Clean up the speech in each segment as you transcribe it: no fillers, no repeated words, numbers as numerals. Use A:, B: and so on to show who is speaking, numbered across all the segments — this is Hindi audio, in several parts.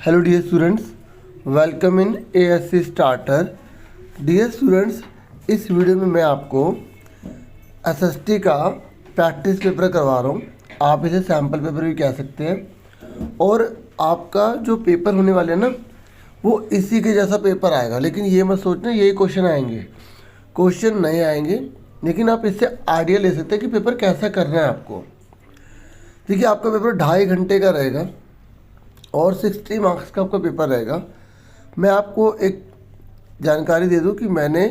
A: Hello dear students, welcome in ASC starter. Dear students, इस वीडियो में मैं आपको एसएसटी का प्रैक्टिस पेपर करवा रहा हूँ। आप इसे सैम्पल पेपर भी कह सकते हैं। और आपका जो पेपर होने वाले हैं ना, वो इसी के जैसा पेपर आएगा। लेकिन ये मत सोचना यही क्वेश्चन आएंगे, क्वेश्चन नहीं आएंगे। लेकिन आप इससे आइडिया ले सकते हैं कि पेपर कैसा करना है आपको। देखिए, आपका पेपर 2.5 घंटे का रहेगा और 60 मार्क्स का आपका पेपर रहेगा। मैं आपको एक जानकारी दे दूं कि मैंने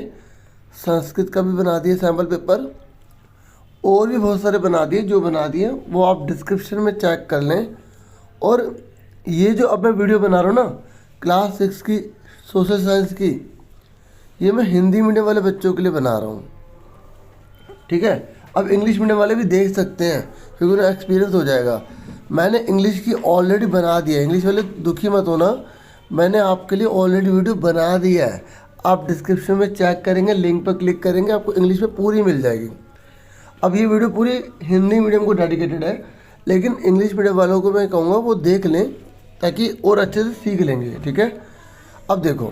A: संस्कृत का भी बना दिया सैम्पल पेपर, और भी बहुत सारे बना दिए। जो बना दिए वो आप डिस्क्रिप्शन में चेक कर लें। और ये जो अब मैं वीडियो बना रहा हूँ ना, क्लास 6 की सोशल साइंस की, ये मैं हिंदी मीडियम वाले बच्चों के लिए बना रहा हूँ। ठीक है, अब इंग्लिश मीडियम वाले भी देख सकते हैं क्योंकि उन्हें एक्सपीरियंस हो जाएगा। मैंने इंग्लिश की ऑलरेडी बना दिया है। इंग्लिश वाले दुखी मत होना, मैंने आपके लिए ऑलरेडी वीडियो बना दिया है। आप डिस्क्रिप्शन में चेक करेंगे, लिंक पर क्लिक करेंगे, आपको इंग्लिश में पूरी मिल जाएगी। अब ये वीडियो पूरी हिंदी मीडियम को डेडिकेटेड है, लेकिन इंग्लिश मीडियम वालों को मैं कहूँगा वो देख लें ताकि और अच्छे से सीख लेंगे। ठीक है, अब देखो,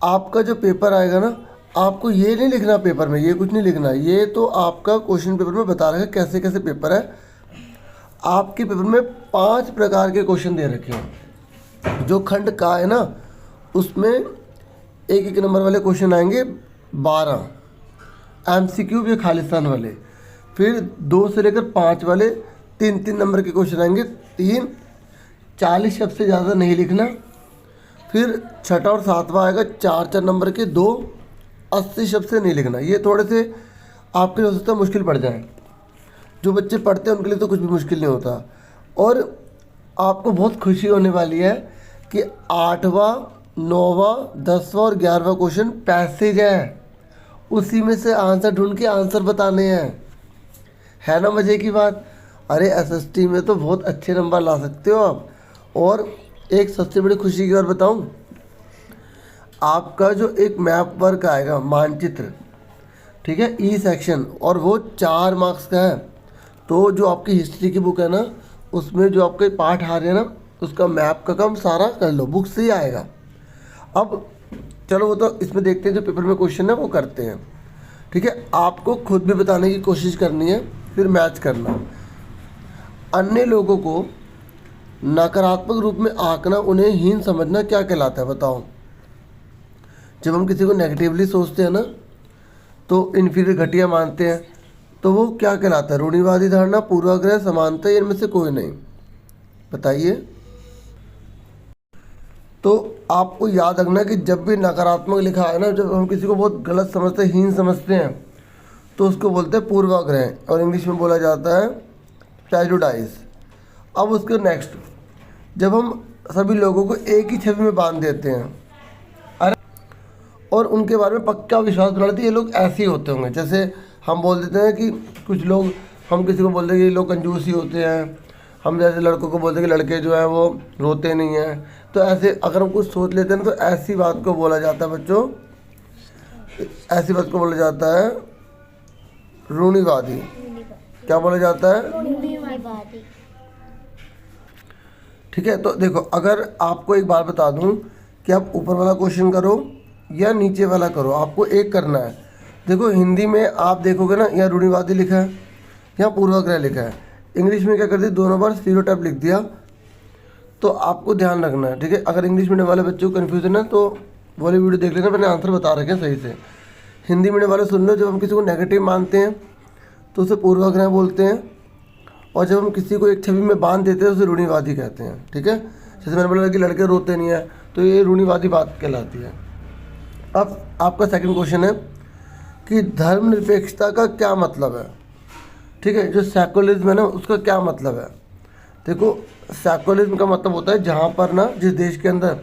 A: आपका जो पेपर आएगा ना, आपको ये नहीं लिखना पेपर में, ये कुछ नहीं लिखना। ये तो आपका क्वेश्चन पेपर में बता रखा है कैसे कैसे पेपर है। आपके पेपर में 5 प्रकार के क्वेश्चन दे रखे हैं। जो खंड का है ना, उसमें एक नंबर वाले क्वेश्चन आएंगे 12 एमसीक्यू या खालिस्तान वाले। फिर 2 से लेकर 5 वाले 3 नंबर के क्वेश्चन आएंगे। 3 40 शब्द से ज़्यादा नहीं लिखना। फिर 6वां और 7वां आएगा 4 नंबर के 2 80 शब्द से नहीं लिखना। ये थोड़े से आपके लिए हो सकता है मुश्किल पड़ जाए। जो बच्चे पढ़ते हैं उनके लिए तो कुछ भी मुश्किल नहीं होता। और आपको बहुत खुशी होने वाली है कि 8वां 9वां 10वां और 11वां क्वेश्चन पैसेज है, उसी में से आंसर ढूंढ के आंसर बताने हैं। है ना मज़े की बात। अरे एसएसटी में तो बहुत अच्छे नंबर ला सकते हो आप। और एक सबसे बड़ी खुशी की बात बताऊं, आपका जो एक मैप वर्क आएगा, मानचित्र, ठीक है, ई सेक्शन, और वो 4 मार्क्स का है। तो जो आपकी हिस्ट्री की बुक है ना, उसमें जो आपके पाठ आ रहे हैं ना, उसका मैप का काम सारा कर लो, बुक से ही आएगा। अब चलो वो तो इसमें देखते हैं, जो पेपर में क्वेश्चन है वो करते हैं। ठीक है, आपको खुद भी बताने की कोशिश करनी है, फिर मैच करना। अन्य लोगों को नकारात्मक रूप में आंकना, उन्हें हीन समझना क्या कहलाता है बताओ। जब हम किसी को नेगेटिवली सोचते हैं ना, तो इन्फीरियर, घटिया मानते हैं, तो वो क्या कहलाता है। रूढ़िवादी धारणा, पूर्वाग्रह, समानता, इनमें से कोई नहीं, बताइए। तो आपको याद रखना कि जब भी नकारात्मक लिखा है ना, जब हम किसी को बहुत गलत समझते हैं, हीन समझते हैं, तो उसको बोलते हैं पूर्वाग्रह, और इंग्लिश में बोला जाता है प्रेजुडाइज। अब उसके नेक्स्ट, जब हम सभी लोगों को एक ही छवि में बांध देते हैं और उनके बारे में पक्का विश्वास बना लेते हैं, ये लोग ऐसे ही होते होंगे। जैसे हम बोल देते हैं कि कुछ लोग, हम किसी को बोलते हैं कि ये लोग कंजूस ही होते हैं। हम जैसे लड़कों को बोलते हैं कि लड़के जो हैं वो रोते नहीं हैं। तो ऐसे अगर हम कुछ सोच लेते हैं तो ऐसी बात को बोला जाता है बच्चों, ऐसी बात को बोला जाता है रूढ़िवादी। क्या बोला जाता है? रूढ़िवादी। ठीक है, तो देखो, अगर आपको एक बात बता दूं कि आप ऊपर वाला क्वेश्चन करो या नीचे वाला करो, आपको एक करना है। देखो, हिंदी में आप देखोगे ना, यहाँ रूढ़िवादी लिखा है, यहाँ पूर्वाग्रह लिखा है। इंग्लिश में क्या कर दिया, दोनों बार स्टीरियोटाइप लिख दिया। तो आपको ध्यान रखना है। ठीक है, अगर इंग्लिश मीडियम वाले बच्चों को कन्फ्यूजन है तो वाली वीडियो देख लेना, मैंने आंसर बता रखे हैं सही से। हिंदी मीडियम वाले सुन लो, जब हम किसी को नेगेटिव मानते हैं तो उसे पूर्वाग्रह बोलते हैं, और जब हम किसी को एक छवि में बांध देते हैं उसे रूढ़िवादी कहते हैं। ठीक है, जैसे मैंने बोला कि लड़के रोते नहीं हैं, तो ये रूढ़िवादी बात कहलाती है। अब आपका सेकंड क्वेश्चन है कि धर्मनिरपेक्षता का क्या मतलब है। ठीक है, जो सेकुलरिज्म है ना, उसका क्या मतलब है। देखो, सेकुलरिज्म का मतलब होता है जहाँ पर ना, जिस देश के अंदर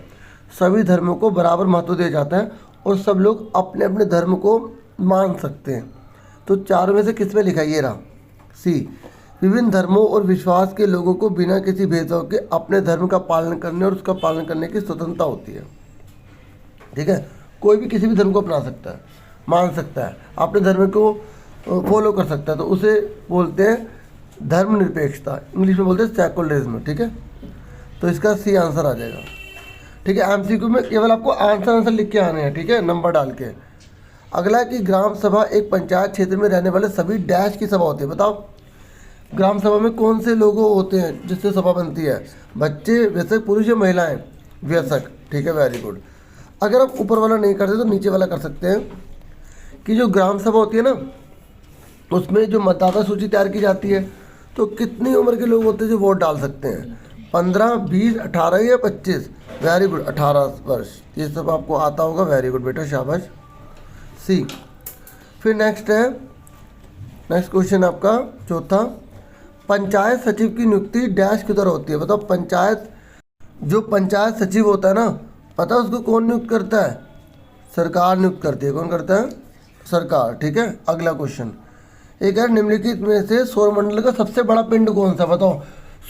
A: सभी धर्मों को बराबर महत्व दिया जाता है और सब लोग अपने अपने धर्म को मान सकते हैं। तो चारों में से किस में लिखा है, ये रहा सी। विभिन्न धर्मों और विश्वास के लोगों को बिना किसी भेदभाव के अपने धर्म का पालन करने और उसका पालन करने की स्वतंत्रता होती है। ठीक है, कोई भी किसी भी धर्म को अपना सकता है, मान सकता है, अपने धर्म को फॉलो कर सकता है, तो उसे बोलते हैं धर्मनिरपेक्षता। इंग्लिश में बोलते हैं सेकुलरिज्म। ठीक है, तो इसका सी आंसर आ जाएगा। ठीक है, एमसीक्यू में केवल आपको आंसर लिख के आने हैं। ठीक है, नंबर डाल के। अगला है कि ग्राम सभा एक पंचायत क्षेत्र में रहने वाले सभी डैश की सभा होती है। बताओ ग्राम सभा में कौन से लोग होते हैं जिससे सभा बनती है? बच्चे, वयस्क, पुरुष या महिलाएं? वयस्क। ठीक है, वेरी गुड। अगर आप ऊपर वाला नहीं करते तो नीचे वाला कर सकते हैं कि जो ग्राम सभा होती है ना, उसमें जो मतदाता सूची तैयार की जाती है, तो कितनी उम्र के लोग होते हैं जो वोट डाल सकते हैं? 15, 20, 18 या 25? वेरी गुड, 18 वर्ष। ये सब आपको आता होगा, वेरी गुड बेटा, शाबाश, सी। फिर नेक्स्ट क्वेश्चन आपका चौथा, पंचायत सचिव की नियुक्ति डैश की तरह होती है। बताओ जो पंचायत सचिव होता है ना, पता है उसको कौन नियुक्त करता है? सरकार नियुक्त करती है। कौन करता है? सरकार। ठीक है, अगला क्वेश्चन, एक है निम्नलिखित में से सौरमंडल का सबसे बड़ा पिंड कौन सा? बताओ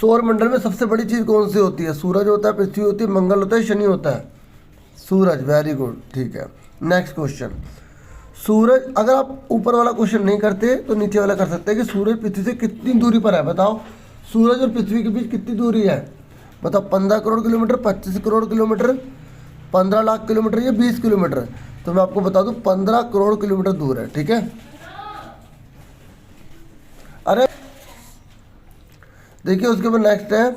A: सौरमंडल में सबसे बड़ी चीज़ कौन सी होती है? सूरज होता है, पृथ्वी होती है, मंगल होता है, शनि होता है? सूरज, वेरी गुड। ठीक है, नेक्स्ट क्वेश्चन, सूरज, अगर आप ऊपर वाला क्वेश्चन नहीं करते तो नीचे वाला कर सकते हैं कि सूरज पृथ्वी से कितनी दूरी पर है? बताओ सूरज और पृथ्वी के बीच कितनी दूरी है? बताओ 15 crore kilometre, 25 crore kilometre, 15 lakh kilometre या 20 किलोमीटर? तो मैं आपको बता दूं 15 करोड़ किलोमीटर दूर है। ठीक है, अरे देखिए उसके बाद नेक्स्ट है,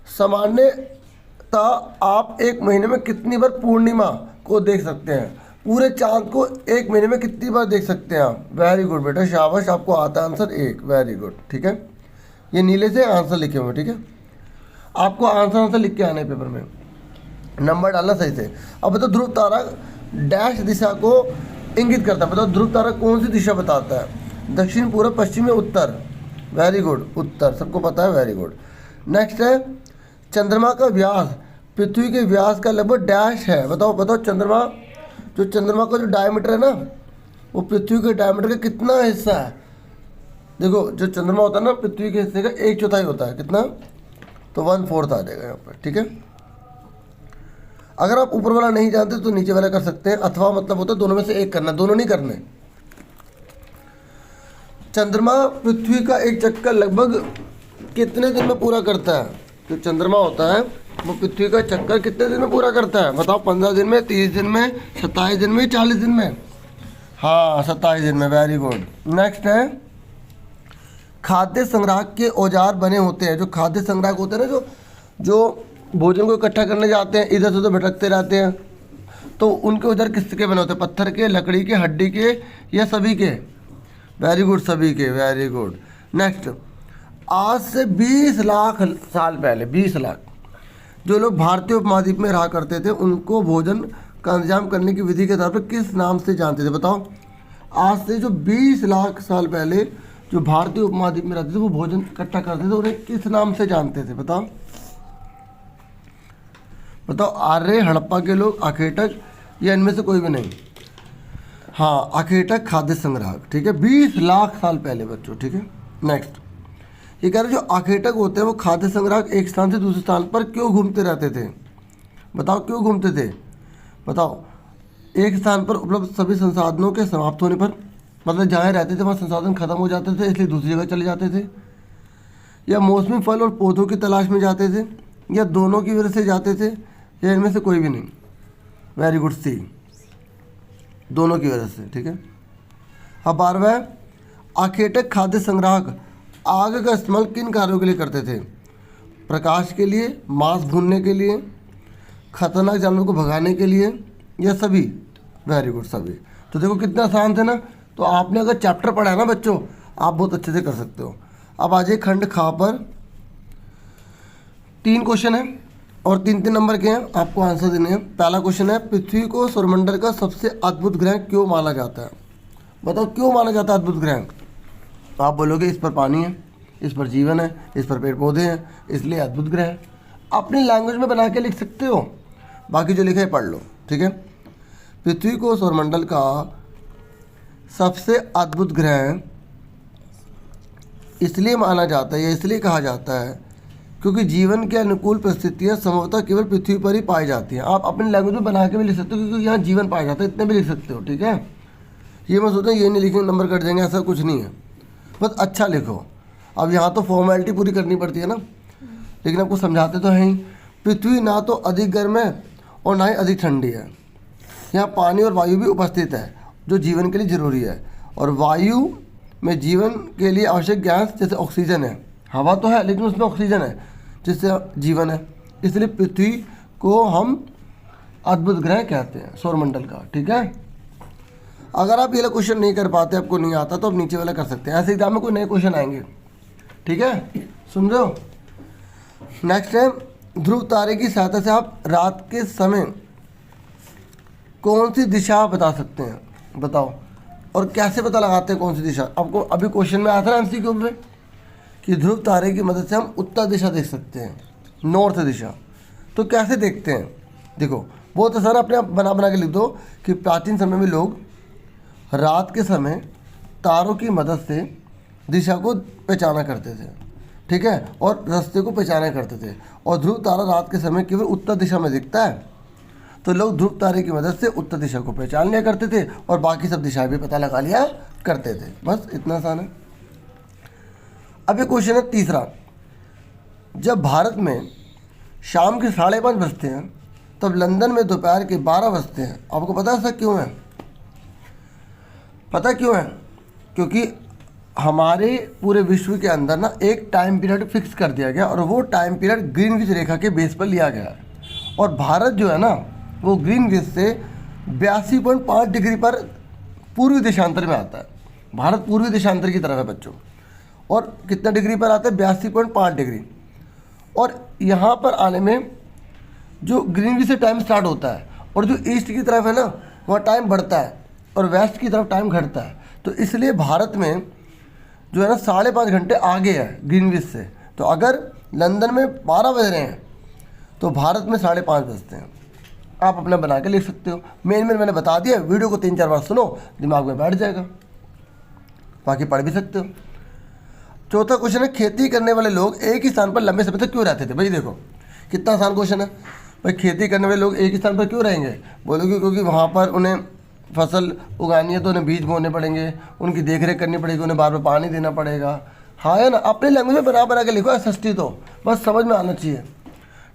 A: सामान्यतः आप एक महीने में कितनी बार पूर्णिमा को देख सकते हैं? पूरे चांद को एक महीने में कितनी बार देख सकते हैं आप? वेरी गुड बेटा, शाबाश, आपको आता है आंसर 1, वेरी गुड। ठीक है, ये नीले से आंसर लिखे हुए। ठीक है, आपको आंसर लिख के आने पेपर में, नंबर डालना सही से। अब बताओ ध्रुव तारा डैश दिशा को इंगित करता है। बताओ ध्रुव तारा कौन सी दिशा बताता है? दक्षिण, पूर्व, पश्चिम या उत्तर? वेरी गुड, उत्तर, सबको पता है, वेरी गुड। नेक्स्ट है, चंद्रमा का व्यास पृथ्वी के व्यास का लगभग डैश है। बताओ चंद्रमा का जो डायमीटर है ना, वो पृथ्वी के डायमीटर का कितना हिस्सा है? देखो जो चंद्रमा होता है ना, पृथ्वी के हिस्से का 1/4 होता है। कितना? तो 1/4 आ जाएगा यहाँ पर। ठीक है, अगर आप ऊपर वाला नहीं जानते तो नीचे वाला कर सकते हैं, अथवा मतलब होता है दोनों में से एक करना, दोनों नहीं करने। चंद्रमा पृथ्वी का एक चक्कर लगभग कितने दिन में पूरा करता है? जो चंद्रमा होता है वो पृथ्वी का चक्कर कितने दिन में पूरा करता है? बताओ 15 दिन में, 30 दिन में, 27 दिन में, 40 दिन में? हाँ, 27 दिन में, वेरी गुड। नेक्स्ट है, खाद्य संग्रह के औजार बने होते हैं। जो खाद्य संग्रह होते हैं ना, जो भोजन को इकट्ठा करने जाते हैं, इधर से उधर भटकते रहते हैं, तो उनके औजार किसके बने होते हैं? पत्थर के, लकड़ी के, हड्डी के या सभी के? वेरी गुड, सभी के, वेरी गुड। नेक्स्ट, आज से 20 लाख साल पहले, 20 लाख, जो लोग भारतीय उपमहाद्वीप में रहा करते थे उनको भोजन का इंतजाम करने की विधि के तौर पर किस नाम से जानते थे? बताओ आज से जो 20 लाख साल पहले जो भारतीय उपमहाद्वीप में रहते थे वो भोजन इकट्ठा करते थे, उन्हें किस नाम से जानते थे? बताओ आर्य, हड़प्पा के लोग, अखेटक या इनमें से कोई भी नहीं? हाँ, अखेटक खाद्य संग्राहक। ठीक है, 20 लाख साल पहले बच्चों। ठीक है, नेक्स्ट, ये कह रहे जो अखेटक होते हैं वो खाद्य संग्राहक एक स्थान से दूसरे स्थान पर क्यों घूमते रहते थे? बताओ क्यों घूमते थे? बताओ एक स्थान पर उपलब्ध सभी संसाधनों के समाप्त होने पर, मतलब जहाँ रहते थे वहाँ संसाधन खत्म हो जाते थे इसलिए दूसरी जगह चले जाते थे, या मौसमी फल और पौधों की तलाश में जाते थे, या दोनों की वजह से जाते थे, या इनमें से कोई भी नहीं? वेरी गुड, सी, दोनों की वजह से। ठीक है, अब 12वां, अखेटक खाद्य संग्राहक आग का इस्तेमाल किन कार्यों के लिए करते थे? प्रकाश के लिए, मांस भूनने के लिए, खतरनाक जानवरों को भगाने के लिए, या सभी? वेरी गुड, सभी। तो देखो कितना आसान थे ना। तो आपने अगर चैप्टर पढ़ा है ना बच्चों, आप बहुत अच्छे से कर सकते हो। अब आ जाइए खंड खा पर, 3 क्वेश्चन है और 3-3 नंबर के हैं, आपको आंसर देने हैं। पहला क्वेश्चन है, पृथ्वी को सौरमंडल का सबसे अद्भुत ग्रह क्यों माना जाता है? बताओ क्यों माना जाता है अद्भुत ग्रह? आप बोलोगे इस पर पानी है, इस पर जीवन है, इस पर पेड़ पौधे हैं, इसलिए अद्भुत ग्रह है। अपनी लैंग्वेज में बना के लिख सकते हो, बाकी जो लिखा है पढ़ लो। ठीक है, पृथ्वी को सौरमंडल का सबसे अद्भुत ग्रह इसलिए माना जाता है या इसलिए कहा जाता है क्योंकि जीवन के अनुकूल परिस्थितियाँ संभवतः केवल पृथ्वी पर ही पाई जाती हैं। आप अपनी लैंग्वेज में बना के भी लिख सकते हो क्योंकि यहाँ जीवन पाया जाता है, इतने भी लिख सकते हो। ठीक है, ये मैं सोचता हूँ ये नहीं लिखेंगे नंबर कट जाएंगे, ऐसा कुछ नहीं है, बस अच्छा लिखो। अब यहाँ तो फॉर्मेलिटी पूरी करनी पड़ती है ना, लेकिन आपको समझाते तो हैं ही। पृथ्वी ना तो अधिक गर्म है और ना ही अधिक ठंडी है। यहाँ पानी और वायु भी उपस्थित है जो जीवन के लिए ज़रूरी है। और वायु में जीवन के लिए आवश्यक गैस जैसे ऑक्सीजन है, हवा तो है लेकिन उसमें ऑक्सीजन है जिससे जीवन है। इसलिए पृथ्वी को हम अद्भुत ग्रह कहते हैं सौरमंडल का। ठीक है, अगर आप ये वाला क्वेश्चन नहीं कर पाते, आपको नहीं आता, तो आप नीचे वाला कर सकते हैं। ऐसे एग्जाम में कोई नए क्वेश्चन आएंगे। ठीक है, सुन रहे हो। नेक्स्ट है, ध्रुव तारे की सहायता से आप रात के समय कौन सी दिशा बता सकते हैं, बताओ। और कैसे पता लगाते हैं कौन सी दिशा। आपको अभी क्वेश्चन में आता है एमसीक्यू में कि ध्रुव तारे की मदद से हम उत्तर दिशा देख सकते हैं, नॉर्थ दिशा। तो कैसे देखते हैं, देखो बहुत आसान, अपने आप बना बना के लिख दो कि प्राचीन समय में लोग रात के समय तारों की मदद से दिशा को पहचाना करते थे। ठीक है, और रास्ते को पहचाना करते थे। और ध्रुव तारा रात के समय केवल उत्तर दिशा में दिखता है, तो लोग ध्रुव तारे की मदद से उत्तर दिशा को पहचान लिया करते थे और बाकी सब दिशाएं भी पता लगा लिया करते थे। बस इतना आसान है। अब ये क्वेश्चन है तीसरा, जब भारत में शाम के 5:30 बजते हैं तब लंदन में दोपहर के 12 बजते हैं। आपको पता है ऐसा क्यों है? पता क्यों है? क्योंकि हमारे पूरे विश्व के अंदर ना एक टाइम पीरियड फिक्स कर दिया गया और वो टाइम पीरियड ग्रीनविच रेखा के बेस पर लिया गया है। और भारत जो है ना वो ग्रीनविच से 82.5 डिग्री पर पूर्वी देशांतर में आता है। भारत पूर्वी देशांतर की तरफ है बच्चों। और कितना डिग्री पर आता है? 82.5 डिग्री। और यहाँ पर आने में जो ग्रीनविच से टाइम स्टार्ट होता है और जो ईस्ट की तरफ है ना वहाँ टाइम बढ़ता है और वेस्ट की तरफ टाइम घटता है। तो इसलिए भारत में जो है ना 5.5 घंटे आगे है ग्रीनविच से। तो अगर लंदन में 12 बज रहे हैं तो भारत में 5:30 बजते हैं। आप अपना बना के लिख सकते हो। मेन मैंने बता दिया, वीडियो को 3-4 बार सुनो, दिमाग में बैठ जाएगा, बाकी पढ़ भी सकते हो। चौथा क्वेश्चन है, खेती करने वाले लोग एक ही स्थान पर लंबे समय तक क्यों रहते थे? भाई देखो कितना आसान क्वेश्चन है। भाई खेती करने वाले लोग एक ही स्थान पर क्यों रहेंगे? बोलोगे क्योंकि वहाँ पर उन्हें फसल उगानी है तो उन्हें बीज बोने पड़ेंगे, उनकी देख रेख करनी पड़ेगी, उन्हें बार बार पानी देना पड़ेगा। हाँ है ना, अपने लैंग्वेज में बना बना के लिखो, सस्ती तो बस समझ में आना चाहिए।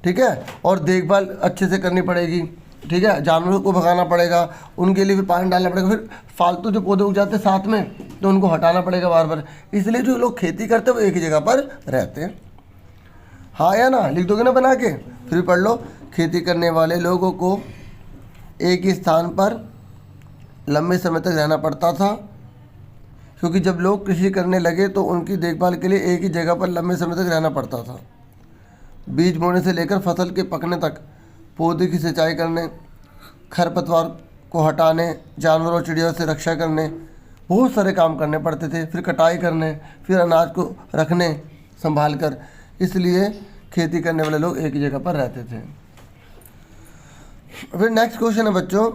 A: ठीक है, और देखभाल अच्छे से करनी पड़ेगी। ठीक है, जानवरों को भगाना पड़ेगा, उनके लिए फिर पानी डालना पड़ेगा, फिर फालतू जो पौधे उग जाते हैं साथ में तो उनको हटाना पड़ेगा बार बार। इसलिए जो लोग खेती करते हैं वो एक ही जगह पर रहते हैं। हाँ या ना, लिख दोगे ना बना के, फिर पढ़ लो। खेती करने वाले लोगों को एक ही स्थान पर लंबे समय तक रहना पड़ता था, क्योंकि जब लोग कृषि करने लगे तो उनकी देखभाल के लिए एक ही जगह पर लंबे समय तक रहना पड़ता था। बीज बोने से लेकर फसल के पकने तक पौधे की सिंचाई करने, खरपतवार को हटाने, जानवरों चिड़ियों से रक्षा करने, बहुत सारे काम करने पड़ते थे। फिर कटाई करने, फिर अनाज को रखने संभाल कर। इसलिए खेती करने वाले लोग एक ही जगह पर रहते थे। फिर नेक्स्ट क्वेश्चन है बच्चों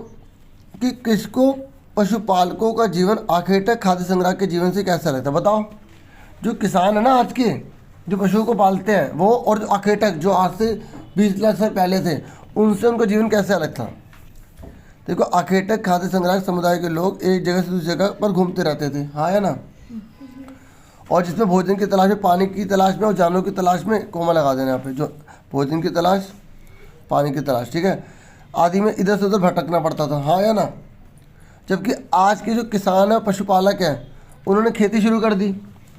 A: कि किसको पशुपालकों का जीवन आखिर तक खाद्य संग्रह के जीवन से कैसा रहता है? बताओ। जो किसान है ना आज के, जो पशुओं को पालते हैं वो, और जो आखिर तक जो आज से 20 लाख साल पहले थे, उनसे उनका जीवन कैसे अलग था? देखो, आखिर तक खाद्य संग्रह समुदाय के लोग एक जगह से दूसरी जगह पर घूमते रहते थे। हाँ है ना, और जिसमें भोजन की तलाश में, पानी की तलाश में और जानवरों की तलाश में, कोमा लगा देना यहाँ पे, जो भोजन की तलाश, पानी की तलाश, ठीक है, आदि में इधर से उधर भटकना पड़ता था। हाँ या ना, जबकि आज के जो किसान है, पशुपालक हैं, उन्होंने खेती शुरू कर दी,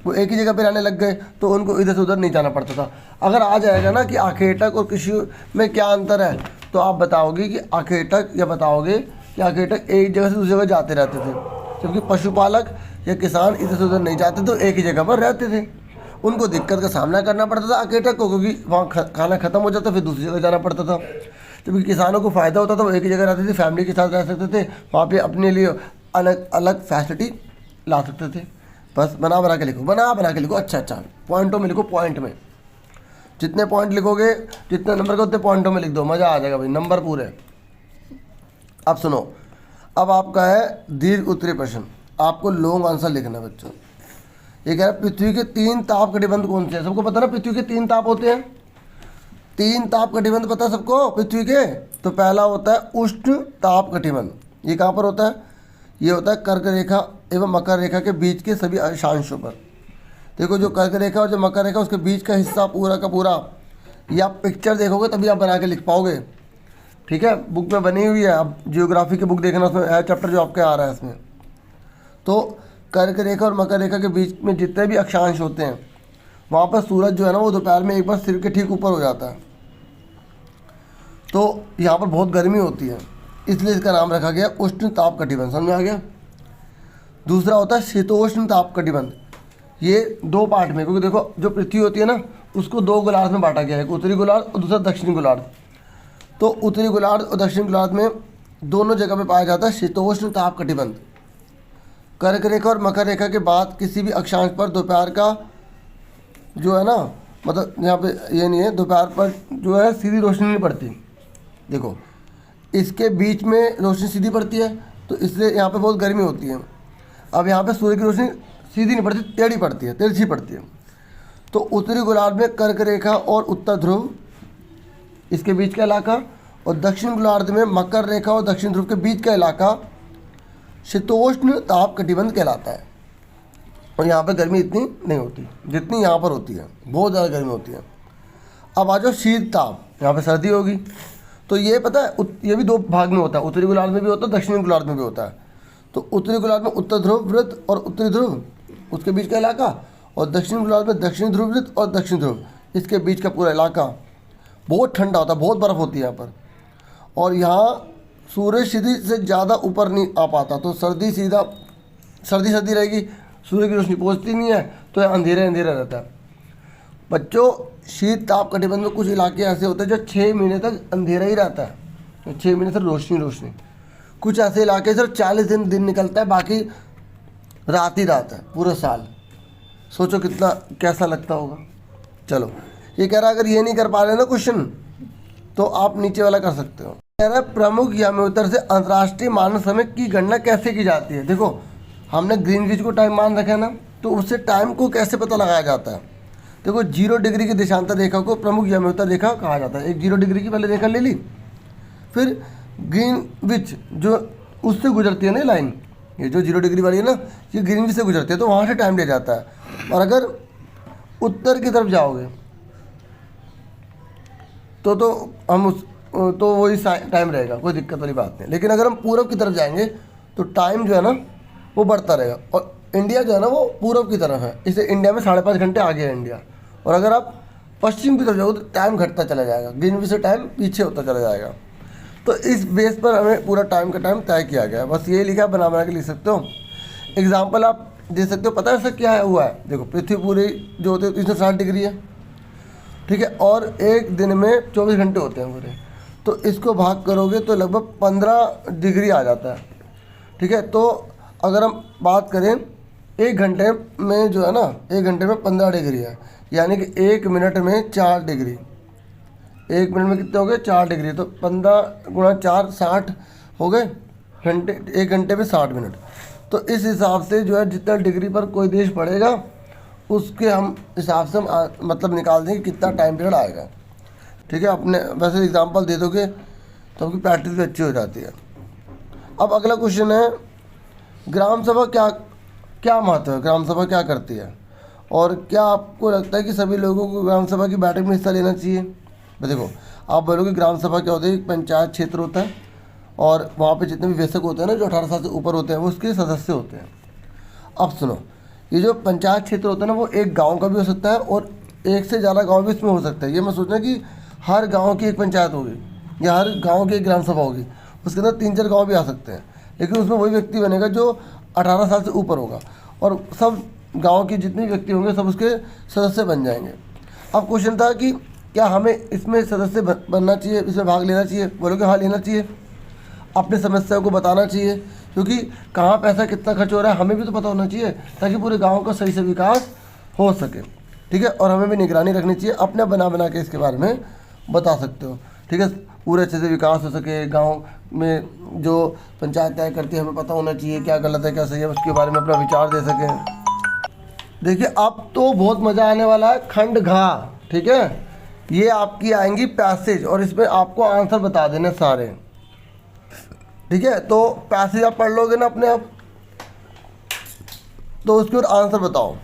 A: वो एक ही जगह पे रहने लग गए तो उनको इधर से उधर नहीं जाना पड़ता था। अगर आ जाएगा ना कि आखेटक और कृषि में क्या अंतर है, तो आप बताओगे कि आखेटक, या बताओगे कि आखेटक एक जगह से दूसरी जगह जाते रहते थे, जबकि पशुपालक या किसान इधर से उधर नहीं जाते तो एक ही जगह पर रहते थे। उनको दिक्कत का सामना करना पड़ता था आखेटक को, क्योंकि वहाँ खाना ख़त्म हो जाता, फिर दूसरी जगह जाना पड़ता था। जबकि किसानों को फ़ायदा होता था, वो एक ही जगह रहते थे, फैमिली के साथ रह सकते थे, वहाँ पे अपने लिए अलग अलग फैसिलिटी ला सकते थे। बस बना बना के लिखो, बना के लिखो, अच्छा पॉइंटों में लिखो। पॉइंट में जितने पॉइंट लिखोगे, जितने नंबर का उतने पॉइंटों में लिख दो, मज़ा आ जाएगा भाई, नंबर पूरे। अब सुनो, अब आपका है दीर्घ उत्तरीय प्रश्न, आपको लॉन्ग आंसर लिखना है बच्चों। ये कह रहा है पृथ्वी के 3 ताप कटिबंध कौन से हैं? सबको पता ना पृथ्वी के 3 ताप होते हैं? 3 ताप कटिबंध पता है सबको पृथ्वी के? तो पहला होता है उष्ण ताप कटिबंध। ये कहाँ पर होता है? ये होता है कर्क रेखा एवं मकर रेखा के बीच के सभी अक्षांशों पर। देखो, जो कर्क रेखा और जो मकर रेखा, उसके बीच का हिस्सा पूरा का पूरा ये आप पिक्चर देखोगे तभी आप बना के लिख पाओगे। ठीक है, बुक में बनी हुई है, आप जियोग्राफी की बुक देखना, उसमें है चैप्टर जो आपके आ रहा है इसमें। तो कर्क रेखा और मकर रेखा के बीच में जितने भी अक्षांश होते हैं वहाँ पर सूरज जो है ना वो दोपहर में एक बार सिर के ठीक ऊपर हो जाता है। तो यहाँ पर बहुत गर्मी होती है, इसलिए इसका नाम रखा गया उष्ण ताप कटिबंध। समझ में आ गया। दूसरा होता है शीतोष्ण ताप कटिबंध। ये दो पार्ट में, क्योंकि देखो जो पृथ्वी होती है ना उसको दो गोलार्ध में बांटा गया है, एक उत्तरी गोलार्ध और दूसरा दक्षिणी गोलार्ध। तो उत्तरी गोलार्ध और दक्षिणी गोलार्ध में दोनों जगह पे पाया जाता है शीतोष्ण ताप कटिबंध। कर्क रेखा और मकर रेखा के बाद किसी भी अक्षांश पर दोपहर का जो है ना, मतलब यहाँ पे ये नहीं है, दोपहर पर जो है सीधी रोशनी नहीं पड़ती। देखो इसके बीच में रोशनी सीधी पड़ती है, तो इसलिए यहाँ पे बहुत गर्मी होती है। अब यहाँ पे सूर्य की रोशनी सीधी नहीं पड़ती, टेढ़ी पड़ती है, तिरछी पड़ती है। तो उत्तरी गोलार्ध में कर्क रेखा और उत्तर ध्रुव इसके बीच का इलाका, और दक्षिण गोलार्ध में मकर रेखा और दक्षिण ध्रुव के बीच का इलाका शीतोष्ण ताप कटिबंध कहलाता है। और यहाँ पे गर्मी इतनी नहीं होती जितनी यहाँ पर होती है, बहुत ज़्यादा गर्मी होती है। अब आ जाओ शीत ताप, यहाँ पे सर्दी होगी। तो ये पता है ये भी दो भाग में होता है, उत्तरी गोलार्ध में भी होता है, दक्षिणी गोलार्ध में भी होता है। तो उत्तरी गोलार्ध में उत्तर ध्रुव वृत्त और उत्तरी ध्रुव उसके बीच का इलाका, और दक्षिण गोलार्ध में दक्षिणी ध्रुव वृत्त और दक्षिण ध्रुव इसके बीच का पूरा इलाका। बहुत ठंडा होता है, बहुत बर्फ़ होती है यहाँ पर, और यहाँ सूर्य सीधी से ज़्यादा ऊपर नहीं आ पाता, तो सर्दी सर्दी रहेगी, सूर्य की रोशनी पहुँचती नहीं है, तो अंधेरा रहता है। बच्चों शीत ताप कटिबंध में कुछ इलाके ऐसे होते हैं जो 6 महीने तक अंधेरा ही रहता है, तो 6 महीने तक रोशनी। कुछ ऐसे इलाके सिर्फ 40 दिन निकलता है, बाकी रात ही रात है पूरा साल। सोचो कितना कैसा लगता होगा। चलो ये कह रहा है अगर ये नहीं कर पा रहे ना क्वेश्चन, तो आप नीचे वाला कर सकते हो। कह रहा है प्रमुख याम्योत्तर से अंतर्राष्ट्रीय मानक समय की गणना कैसे की जाती है। देखो हमने ग्रीनविच को टाइम मान रखा है ना, तो उससे टाइम को कैसे पता लगाया जाता है। देखो 0 डिग्री की देशांतर रेखा को प्रमुख याम्योत्तर रेखा कहा जाता है। एक 0 डिग्री की पहले रेखा ले ली, फिर ग्रीनविच जो उससे गुजरती है ना लाइन, ये जो 0 डिग्री वाली है ना, ये ग्रीनविच से गुजरती है, तो वहाँ से टाइम ले जाता है। और अगर उत्तर की तरफ जाओगे तो हम तो वही टाइम रहेगा, कोई दिक्कत वाली बात नहीं। लेकिन अगर हम पूरब की तरफ जाएंगे तो टाइम जो है ना वो बढ़ता रहेगा। और इंडिया जो है ना वो पूरब की तरफ है, इससे इंडिया में 5.5 घंटे आगे है इंडिया। और अगर आप पश्चिम की तरफ जाओगे तो टाइम घटता चला जाएगा, ग्रीनविच से टाइम पीछे होता चला जाएगा। तो इस बेस पर हमें पूरा टाइम का टाइम तय किया गया है। बस ये लिखा, बना के लिख सकते हो। एग्जाम्पल आप दे सकते हो। पता है ऐसा क्या है हुआ है। देखो पृथ्वी पूरी जो होती है 360 डिग्री है, ठीक है, और एक दिन में 24 घंटे होते हैं पूरे, तो इसको भाग करोगे तो लगभग 15 डिग्री आ जाता है। ठीक है, तो अगर हम बात करें 1 घंटे में जो है ना, 1 घंटे में 15 डिग्री है, यानी कि 1 मिनट में 4 डिग्री। 1 मिनट में कितने हो गए 4 डिग्री, तो 15 गुणा 4 60 हो गए घंटे। 1 घंटे में 60 मिनट। तो इस हिसाब से जो है जितना डिग्री पर कोई देश पड़ेगा उसके हम हिसाब से हम मतलब निकाल देंगे कितना टाइम पीरियड आएगा। ठीक है, अपने वैसे एग्जांपल दे दोगे तो आपकी प्रैक्टिस भी अच्छी हो जाती है। अब अगला क्वेश्चन है ग्राम सभा क्या महत्व है, ग्राम सभा क्या करती है, और क्या आपको लगता है कि सभी लोगों को ग्राम सभा की बैठक में हिस्सा लेना चाहिए। देखो आप बोलोगे ग्राम सभा क्या होती है, एक पंचायत क्षेत्र होता है और वहाँ पे जितने भी वयस्क होते हैं ना, जो 18 साल से ऊपर होते हैं, वो उसके सदस्य होते हैं। अब सुनो, ये जो पंचायत क्षेत्र होता है ना, वो एक गांव का भी हो सकता है और एक से ज़्यादा गांव भी इसमें हो सकता है। ये मत सोचना कि हर गांव की एक पंचायत होगी या हर गांव की एक ग्राम सभा होगी, उसके अंदर 3-4 गाँव भी आ सकते हैं, लेकिन उसमें वही व्यक्ति बनेगा जो 18 साल से ऊपर होगा, और सब गाँव के जितने व्यक्ति होंगे सब उसके सदस्य बन जाएंगे। अब क्वेश्चन था कि क्या हमें इसमें सदस्य बनना चाहिए, इसमें भाग लेना चाहिए। बोलोगे हाँ लेना चाहिए, अपनी समस्याओं को बताना चाहिए, क्योंकि कहाँ पैसा कितना खर्च हो रहा है हमें भी तो पता होना चाहिए, ताकि पूरे गांव का सही से विकास हो सके। ठीक है, और हमें भी निगरानी रखनी चाहिए, अपने बना के इसके बारे में बता सकते हो। ठीक है, पूरे अच्छे से विकास हो सके, गाँव में जो पंचायत तय करती है हमें पता होना चाहिए क्या गलत है क्या सही है, उसके बारे में अपना विचार दे सकें। देखिए अब तो बहुत मज़ा आने वाला है, खंड घा। ठीक है, ये आपकी आएंगी पैसेज और इसमें आपको आंसर बता देने सारे। ठीक है, तो पैसेज आप पढ़ लोगे ना अपने आप, तो उसके ऊपर आंसर बताओ।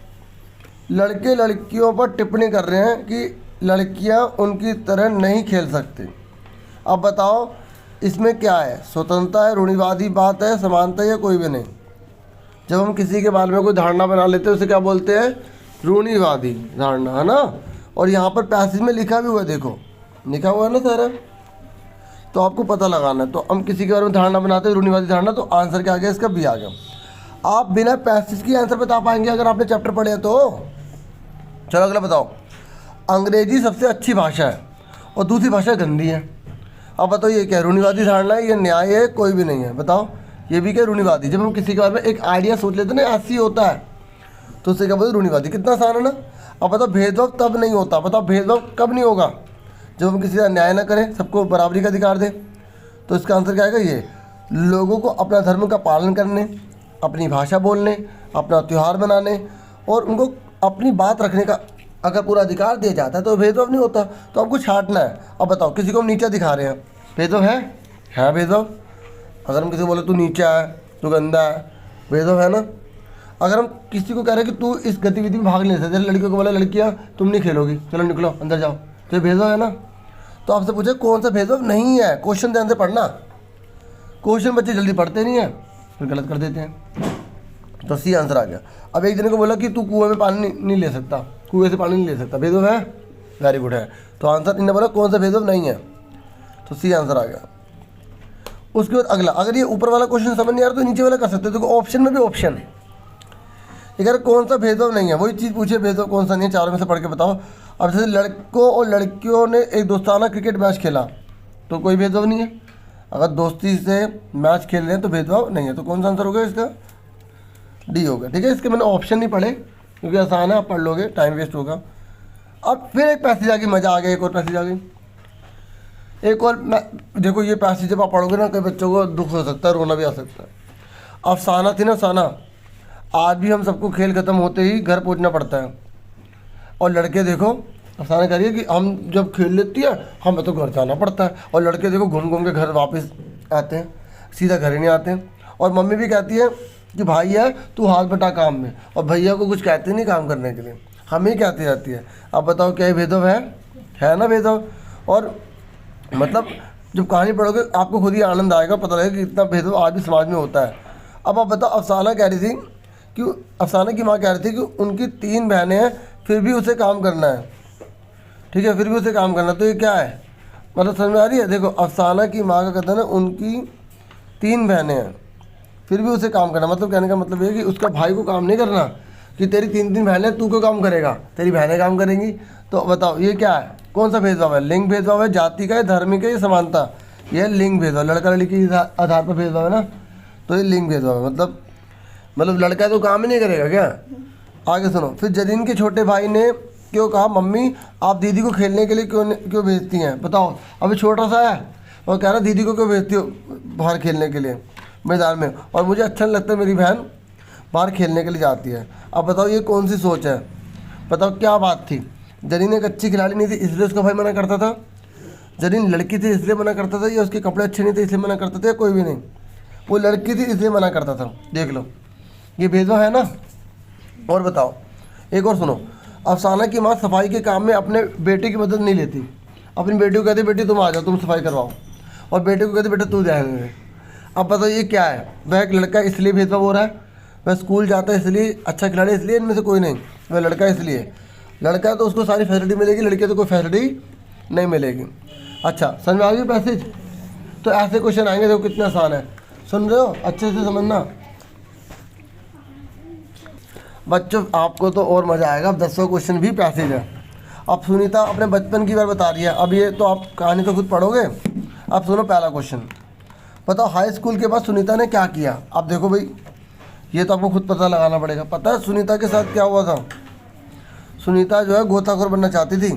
A: लड़के लड़कियों पर टिप्पणी कर रहे हैं कि लड़कियां उनकी तरह नहीं खेल सकती। अब बताओ इसमें क्या है, स्वतंत्रता है, रूढ़िवादी बात है, समानता है, या कोई भी नहीं। जब हम किसी के बारे में कोई धारणा बना लेते हैं उसे क्या बोलते हैं, रूढ़िवादी धारणा, है ना। और यहाँ पर पैसेज में लिखा भी हुआ है, देखो लिखा हुआ है ना सारा, तो आपको पता लगाना है। तो हम किसी के बारे में धारणा बनाते हैं रूढ़िवादी धारणा, तो आंसर क्या आ गया इसका, बी आ गया। आप बिना पैसेज की आंसर बता पाएंगे अगर आपने चैप्टर पढ़े तो। चलो अगला बताओ, अंग्रेजी सबसे अच्छी भाषा है और दूसरी भाषा गंदी है। अब बताओ ये क्या, रूढ़िवादी धारणा है, ये न्याय है, कोई भी नहीं है, बताओ ये भी क्या, रूढ़िवादी। जब हम किसी के बारे में एक आइडिया सोच लेते हैं ना ऐसे ही होता है, तो उससे क्या बोलते, रूढ़िवादी। कितना आसान है ना। अब बताओ भेदभाव तब नहीं होता, बताओ भेदभाव कब नहीं होगा, जब हम किसी का न्याय ना करें, सबको बराबरी का अधिकार दें। तो इसका आंसर क्या आएगा, ये लोगों को अपना धर्म का पालन करने, अपनी भाषा बोलने, अपना त्यौहार मनाने और उनको अपनी बात रखने का अगर पूरा अधिकार दिया जाता है तो भेदभाव नहीं होता। तो आपको छांटना है। अब बताओ किसी को हम नीचा दिखा रहे हैं, भेदभाव है भेदभाव। अगर हम किसी को बोले तू नीचा है, तू गंदा है, भेदभाव है ना। अगर हम किसी को कह रहे हैं कि तू इस गतिविधि में भाग नहीं ले सकते, जैसे लड़कियों को बोला लड़कियाँ तुम नहीं खेलोगी, चलो निकलो अंदर जाओ, तो ये भेदभाव है ना। तो आपसे पूछे कौन सा भेदभाव नहीं है, क्वेश्चन ध्यान से पढ़ना। क्वेश्चन बच्चे जल्दी पढ़ते नहीं है, फिर गलत कर देते हैं। तो सी आंसर आ गया। अब एक जने को बोला कि तू कुएं में पानी नहीं ले सकता, कुएं से पानी नहीं ले सकता, भेदभाव है, वेरी गुड है। तो आंसर इन्होंने बोला कौन सा भेदभाव नहीं है, तो सी आंसर आ गया। उसके बाद अगला, अगर ये ऊपर वाला क्वेश्चन समझ नहीं आ रहा तो नीचे वाला कर सकते हो। देखो ऑप्शन में भी ऑप्शन है, अगर कौन सा भेदभाव नहीं है, वही चीज़ पूछे भेदभाव कौन सा नहीं है, चारों में से पढ़ के बताओ। अब जैसे लड़कों और लड़कियों ने एक दोस्ताना क्रिकेट मैच खेला तो कोई भेदभाव नहीं है। अगर दोस्ती से मैच खेल रहे हैं तो भेदभाव नहीं है। तो कौन सा आंसर होगा इसका, डी होगा। ठीक है, इसके मैंने ऑप्शन नहीं पढ़े क्योंकि आसान है, आप पढ़ लोगे टाइम वेस्ट होगा। अब फिर एक पैसेज आगे, मज़ा आ गया, एक और पैसेज आ गई, एक और। मैं देखो ये पैसेज जब आप पढ़ोगे ना, कई बच्चों को दुख हो सकता है, रोना भी आ सकता है। अफसाना थी ना, अफसाना, आज भी हम सबको खेल ख़त्म होते ही घर पहुंचना पड़ता है। और लड़के देखो, अफसाना कह रही है कि हम जब खेल लेती है हमें तो घर जाना पड़ता है, और लड़के देखो घूम घूम के घर वापस आते हैं, सीधा घर ही नहीं आते हैं। और मम्मी भी कहती है कि भाई है तू हाथ बटा काम में, और भैया को कुछ कहते नहीं काम करने के लिए, हमें ही कहती रहती है। अब बताओ क्या भेदभाव है ना भेदभाव। और मतलब जब कहानी पढ़ोगे आपको खुद ही आनंद आएगा, पता लगेगा कि इतना भेदभाव आज भी समाज में होता है। अब आप बताओ, अफसाना कह रही थी कि अफसाना की माँ कह रही थी कि उनकी 3 बहनें हैं फिर भी उसे काम करना है। ठीक है, फिर भी उसे काम करना, तो ये क्या है, मतलब समझ में आ रही है। देखो अफसाना की माँ का कहता है ना, उनकी 3 बहनें हैं फिर भी उसे काम करना, मतलब कहने का मतलब ये कि उसका भाई को काम नहीं करना, कि तेरी 3 बहनें तू क्यों काम करेगा, तेरी बहनें काम करेंगी। तो बताओ ये क्या है, कौन सा भेदभाव है, लिंग भेदभाव है, जाति का है, धार्मिक है, या समानता। यह लिंग भेदभाव, लड़का लड़की के आधार पर भेदभाव है ना, तो ये लिंग भेदभाव है। मतलब लड़का तो काम ही नहीं करेगा क्या। आगे सुनो, फिर जरीन के छोटे भाई ने क्यों कहा मम्मी आप दीदी को खेलने के लिए क्यों भेजती हैं। बताओ अभी छोटा सा है और कह रहा दीदी को क्यों भेजती हो बाहर खेलने के लिए मैदान में, और मुझे अच्छा नहीं लगता मेरी बहन बाहर खेलने के लिए जाती है। अब बताओ ये कौन सी सोच है, बताओ क्या बात थी। जरीन एक अच्छी खिलाड़ी नहीं थी इसलिए उसका भाई मना करता था, जरीन लड़की थी इसलिए मना करता था, या उसके कपड़े अच्छे नहीं थे इसलिए मना करता था, या कोई भी नहीं, वो लड़की थी इसलिए मना करता था। देख लो ये भेदभाव है ना। और बताओ एक और सुनो, अफसाना की माँ सफाई के काम में अपने बेटे की मदद नहीं लेती, अपनी बेटी को कहती बेटी तुम आ जाओ तुम सफाई करवाओ, और बेटे को कहती बेटा तू जाएंगे। अब बताओ ये क्या है, वह एक लड़का इसलिए भेदभाव हो रहा है, वह स्कूल जाता है इसलिए, अच्छा खिलाड़ी इसलिए, इनमें से कोई नहीं, वह लड़का इसलिए। लड़का तो उसको सारी फैसिलिटी मिलेगी, लड़की तो कोई फैसिलिटी नहीं मिलेगी। अच्छा समझ में आ गई पैसेज। तो ऐसे क्वेश्चन आएंगे, देखो कितना आसान है, सुन रहे हो अच्छे से समझना बच्चों, आपको तो और मज़ा आएगा। अब 10वां क्वेश्चन भी पैसेज है। अब सुनीता अपने बचपन की बार बता रही है, अब ये तो आप कहानी तो खुद पढ़ोगे। अब सुनो पहला क्वेश्चन, बताओ हाई स्कूल के बाद सुनीता ने क्या किया। अब देखो भाई ये तो आपको खुद पता लगाना पड़ेगा। पता है सुनीता के साथ क्या हुआ था, सुनीता जो है गोताखोर बनना चाहती थी,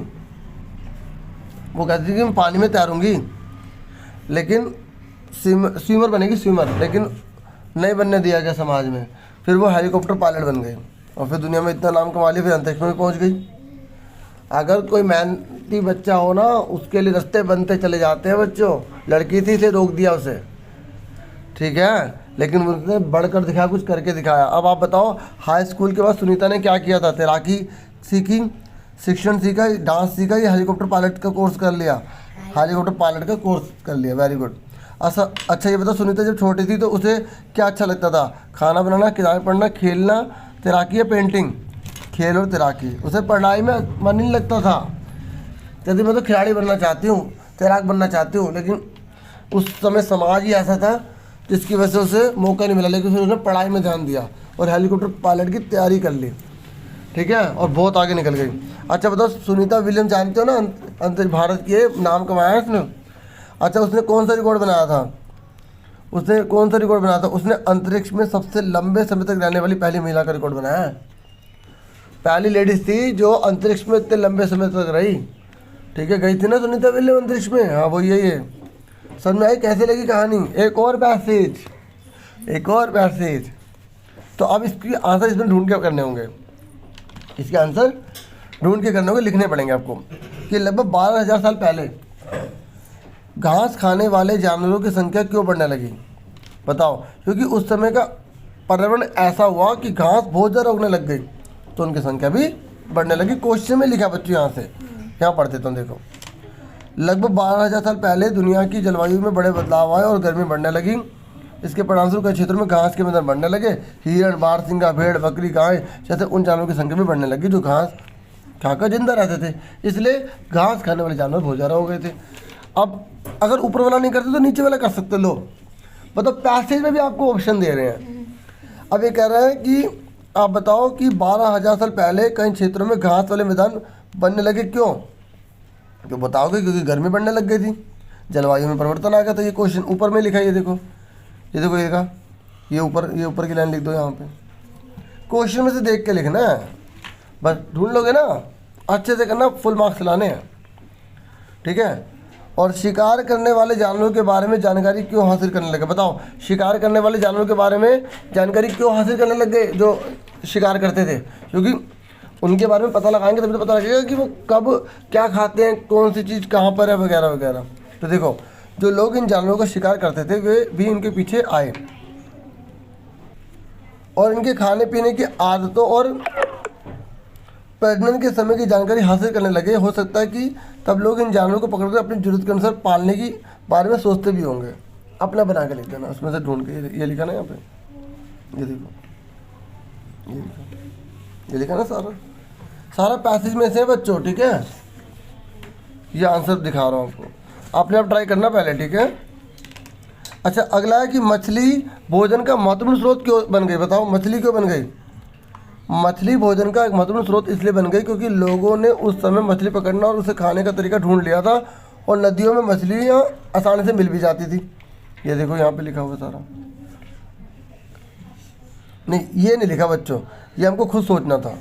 A: वो कहती थी कि मैं पानी में तैरूँगी, लेकिन स्विमर बनेगी स्विमर, लेकिन नहीं बनने दिया गया समाज में। फिर वो हेलीकॉप्टर पायलट बन गई और फिर दुनिया में इतना नाम कमा लिया, फिर अंतरिक्ष में पहुंच गई। अगर कोई मेहनती बच्चा हो ना उसके लिए रास्ते बनते चले जाते हैं बच्चों। लड़की थी इसलिए रोक दिया उसे, ठीक है, लेकिन उसने बढ़कर दिखाया, कुछ करके दिखाया। अब आप बताओ हाई स्कूल के बाद सुनीता ने क्या किया था, तैराकी सीखी, शिक्षण सीखा, डांस सीखा या हेलीकॉप्टर पायलट का कोर्स कर लिया? हेलीकॉप्टर पायलट का कोर्स कर लिया, वेरी गुड। अच्छा ये बताओ, सुनीता जब छोटी थी तो उसे क्या अच्छा लगता था? खाना बनाना, किताबें पढ़ना, खेलना, तैराकी या पेंटिंग? खेल और तैराकी। उसे पढ़ाई में मन नहीं लगता था। यदि मैं तो खिलाड़ी बनना चाहती हूँ, तैराक बनना चाहती हूँ, लेकिन उस समय समाज ही ऐसा था जिसकी वजह से उसे मौका नहीं मिला, लेकिन फिर उसने पढ़ाई में ध्यान दिया और हेलीकॉप्टर पायलट की तैयारी कर ली, ठीक है, और बहुत आगे निकल गई। अच्छा बताओ, सुनीता विलियम जानते हो ना, अंतरिक्ष भारत के नाम कमाया है उसने। अच्छा उसने कौन सा रिकॉर्ड बनाया था? उसने अंतरिक्ष में सबसे लंबे समय तक रहने वाली पहली महिला का रिकॉर्ड बनाया है। पहली लेडीज थी जो अंतरिक्ष में इतने लंबे समय तक रही, ठीक है, गई थी ना सुनीता विलियम अंतरिक्ष में। हाँ वो यही है। समझ में आई कैसे लगी कहानी? एक और पैसेज। तो अब इसकी आंसर इसमें ढूंढ के करने होंगे, लिखने पड़ेंगे आपको कि लगभग 12,000 साल पहले घास खाने वाले जानवरों की संख्या क्यों बढ़ने लगी? बताओ। क्योंकि उस समय का पर्यावरण ऐसा हुआ कि घास बहुत ज़्यादा उगने लग गई, तो उनकी संख्या भी बढ़ने लगी। क्वेश्चन में लिखा बच्चों, यहाँ पढ़ते तुम देखो। लगभग 12,000 साल पहले दुनिया की जलवायु में बड़े बदलाव आए और गर्मी बढ़ने लगी। इसके परिणामस्वरूप कई क्षेत्रों में घास के मैदान बढ़ने लगे। हिरण, बारहसिंगा, भेड़, बकरी, गाय जैसे उन जानवरों की संख्या भी बढ़ने लगी जो घास खाकर जिंदा रहते थे, इसलिए घास खाने वाले जानवर बहुत ज़्यादा हो गए थे। अब अगर ऊपर वाला नहीं करते तो नीचे वाला कर सकते लोग। मतलब पैसेज में भी आपको ऑप्शन दे रहे हैं। अब ये कह रहा है कि आप बताओ कि 12,000 साल पहले कई क्षेत्रों में घास वाले मैदान बनने लगे, क्यों? तो बताओगे क्योंकि गर्मी बढ़ने लग गई थी, जलवायु में परिवर्तन आ गया था। ये क्वेश्चन ऊपर में लिखा है, ये देखो ये ऊपर की लाइन लिख दो। यहाँ पे क्वेश्चन में से देख के लिखना है, बस ढूंढ लोगे ना, अच्छे से करना, फुल मार्क्स लाने हैं, ठीक है। और शिकार करने वाले जानवरों के बारे में जानकारी क्यों हासिल करने लगे? बताओ, शिकार करने वाले जानवरों के बारे में जानकारी क्यों हासिल करने लग गए जो शिकार करते थे? क्योंकि उनके बारे में पता लगाएंगे तभी तो पता लगेगा कि वो कब क्या खाते हैं, कौन सी चीज़ कहाँ पर है, वगैरह वगैरह। तो देखो, जो लोग इन जानवरों का शिकार करते थे वे भी इनके पीछे आए और इनके खाने पीने की आदतों और प्रजनन के समय की जानकारी हासिल करने लगे। हो सकता है कि तब लोग इन जानवरों को पकड़कर अपनी जरूरत के अनुसार पालने की बारे में सोचते भी होंगे। अपना बना के लिख देना, उसमें से ढूंढ के। ये लिखा ना यहाँ पे, ये देखो, ये लिखा ना, सारा पैसेज में से है बच्चों, ठीक है। ये आंसर दिखा रहा हूँ आपको, आपने आप ट्राई करना पहले, ठीक है। अच्छा अगला है कि मछली भोजन का महत्वपूर्ण स्रोत क्यों बन गई? बताओ, मछली क्यों बन गई? मछली भोजन का एक महत्वपूर्ण स्रोत इसलिए बन गई क्योंकि लोगों ने उस समय मछली पकड़ना और उसे खाने का तरीका ढूंढ लिया था और नदियों में मछलियाँ आसानी से मिल भी जाती थी। ये देखो यहाँ पे लिखा हुआ सारा। नहीं, ये नहीं लिखा बच्चों, ये हमको खुद सोचना था।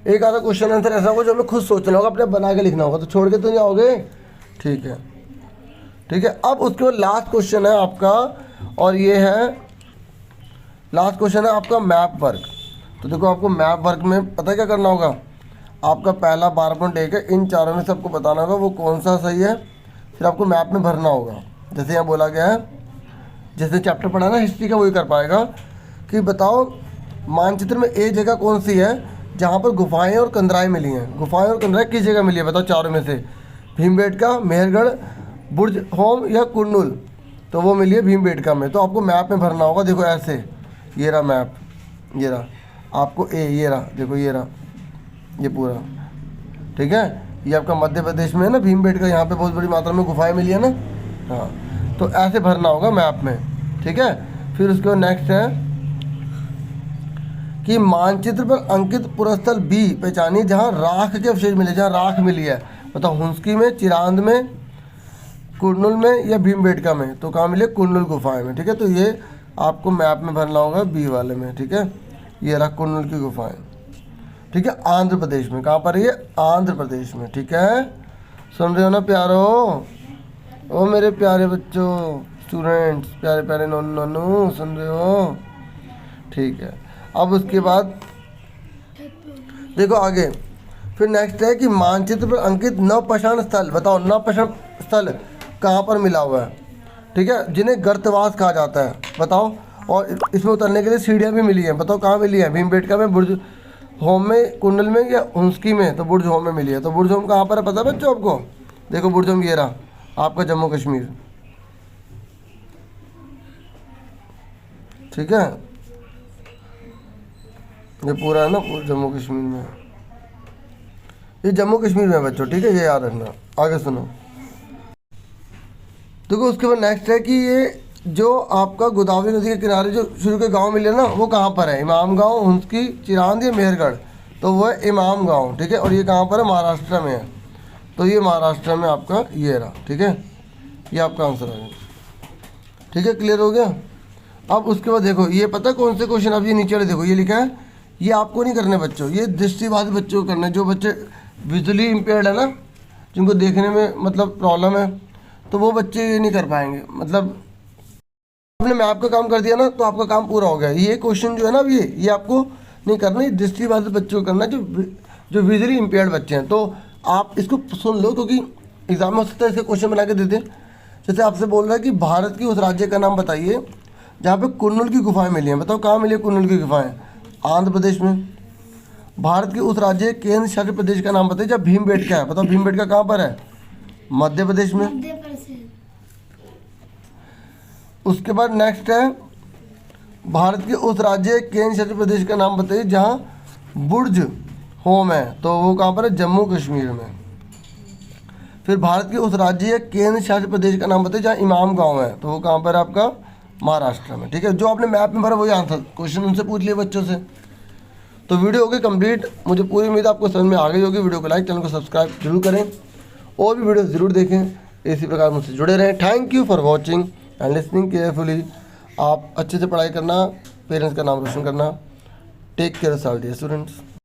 A: एक आधा क्वेश्चन आंसर ऐसा होगा जो हमें खुद सोचना होगा, अपने बना के लिखना होगा, तो छोड़ के तो नहीं आओगे, ठीक है, ठीक है। अब उसके बाद लास्ट क्वेश्चन है आपका, और ये है लास्ट क्वेश्चन है आपका मैप वर्क। तो देखो, आपको मैप वर्क में पता है क्या करना होगा? आपका पहला 12.1 है, इन चारों में से आपको बताना होगा वो कौन सा सही है, फिर आपको मैप में भरना होगा। जैसे यहाँ बोला गया है, जैसे चैप्टर पढ़ा ना हिस्ट्री का, वही कर पाएगा कि बताओ मानचित्र में एक जगह कौन सी है जहाँ पर गुफाएं और कंदराएं मिली हैं। गुफाएं और कंदराएं किस जगह मिली है? बताओ चारों में से। भीमबेटका, मेहरगढ़, बुर्ज होम या कुर्नूल? तो वो मिली है भीमबेटका में। तो आपको मैप में भरना होगा। देखो ऐसे, ये रहा मैप, ये रहा आपको ये रहा, देखो ये रहा, ये पूरा, ठीक है। ये आपका मध्य प्रदेश में है ना भीमबेटका, यहाँ पे बहुत बड़ी मात्रा में गुफाएं मिली है ना। हाँ, तो ऐसे भरना होगा मैप में, ठीक है। फिर उसके बाद नेक्स्ट है कि मानचित्र पर अंकित पुरस्थल बी पहचानिए जहाँ राख के अवशेष मिले, जहाँ राख मिली है। बताओ, हुंसकी में, चिरांद में, कुर्नूल में या भीमबेटका में? तो कहाँ मिले? कुर्नूल गुफाएं में, ठीक है। तो ये आपको मैप में भरना होगा बी वाले में, ठीक है। ये रहा कुर्नूल की गुफाएं, ठीक है, आंध्र प्रदेश में। कहाँ पर? ये आंध्र प्रदेश में, ठीक है। सुन रहे हो ना प्यारो? ओ मेरे प्यारे बच्चों, स्टूडेंट्स, प्यारे प्यारे नन्नू, सुन रहे हो? ठीक है। अब उसके बाद देखो आगे, फिर नेक्स्ट है कि मानचित्र पर अंकित नवपाषाण स्थल। बताओ, नवपाषाण स्थल कहाँ पर मिला हुआ है, ठीक है, जिन्हें गर्तवास कहा जाता है। बताओ, और इसमें उतरने के लिए सीढ़ियाँ भी मिली हैं। बताओ कहाँ मिली है? भीमबेटका में, होम में, कुंडल में या हुंसकी में, तो बुर्ज होम में मिली है। तो बुर्ज होम कहाँ पर है पता है बच्चों आपको? देखो बुर्ज होम ये रहा आपका जम्मू कश्मीर, ठीक है, ये पूरा है ना, पूरा जम्मू कश्मीर में है। ये जम्मू कश्मीर में है बच्चों, ठीक है, ये याद रखना। आगे सुनो, देखो उसके बाद नेक्स्ट है कि ये जो आपका गोदावरी नदी के किनारे जो शुरू के गांव मिले ना, वो कहाँ पर है? इमाम गांव, हुंसकी, चिरांद या मेहरगढ़? तो वो है इमाम गांव, ठीक है। और ये कहाँ पर है? महाराष्ट्र में है। तो ये महाराष्ट्र में आपका ये रहा, ठीक है, ये आपका आंसर है, ठीक है। क्लियर हो गया? अब उसके बाद देखो, ये पता है कौन से क्वेश्चन? अब ये नीचे वाले देखो, ये लिखा है, ये आपको नहीं करने बच्चों, ये दृष्टिबाधित बच्चों को करना है। जो बच्चे विजुअली इम्पेयर्ड है ना, जिनको देखने में मतलब प्रॉब्लम है, तो वो बच्चे ये नहीं कर पाएंगे। मतलब आपने मैप का काम कर दिया ना, तो आपका काम पूरा हो गया। ये क्वेश्चन जो है ना, ये आपको नहीं करना, ये दृष्टिबाधित बच्चों को करना है, जो विजुअली इम्पेयर्ड बच्चे हैं। तो आप इसको सुन लो, क्योंकि एग्जाम में हो सकता है इसके क्वेश्चन बना के देते। जैसे आपसे बोल रहा है कि भारत की उस राज्य का नाम बताइए जहाँ पे कुन्नुल की गुफाएं मिली हैं। बताओ कहाँ मिली है कुन्नुल की गुफाएं? आंध्र प्रदेश में। भारत के उस राज्य केंद्र शासित प्रदेश का नाम बताइए जहाँ भीमबेटका है। बताओ भीमबेटका कहाँ पर है? मध्य प्रदेश में। उसके बाद नेक्स्ट है, भारत के उस राज्य केंद्र शासित प्रदेश का नाम बताइए जहाँ बुर्ज होम है। तो वो कहाँ पर है? जम्मू कश्मीर में। फिर भारत के उस राज्य केंद्र शासित प्रदेश का नाम बताइए जहाँ इमाम गांव है। तो वो कहाँ पर है आपका? महाराष्ट्र में, ठीक है। जो आपने मैप में भरा वही आंसर, क्वेश्चन उनसे पूछ लिए बच्चों से। तो वीडियो होगी कंप्लीट, मुझे पूरी उम्मीद आपको समझ में आ गई होगी। वीडियो को लाइक, चैनल को सब्सक्राइब जरूर करें और भी वीडियो ज़रूर देखें। इसी प्रकार मुझसे जुड़े रहें। Thank you for watching and listening carefully. आप अच्छे से पढ़ाई करना, पेरेंट्स का नाम रोशन करना। Take care of all dear students.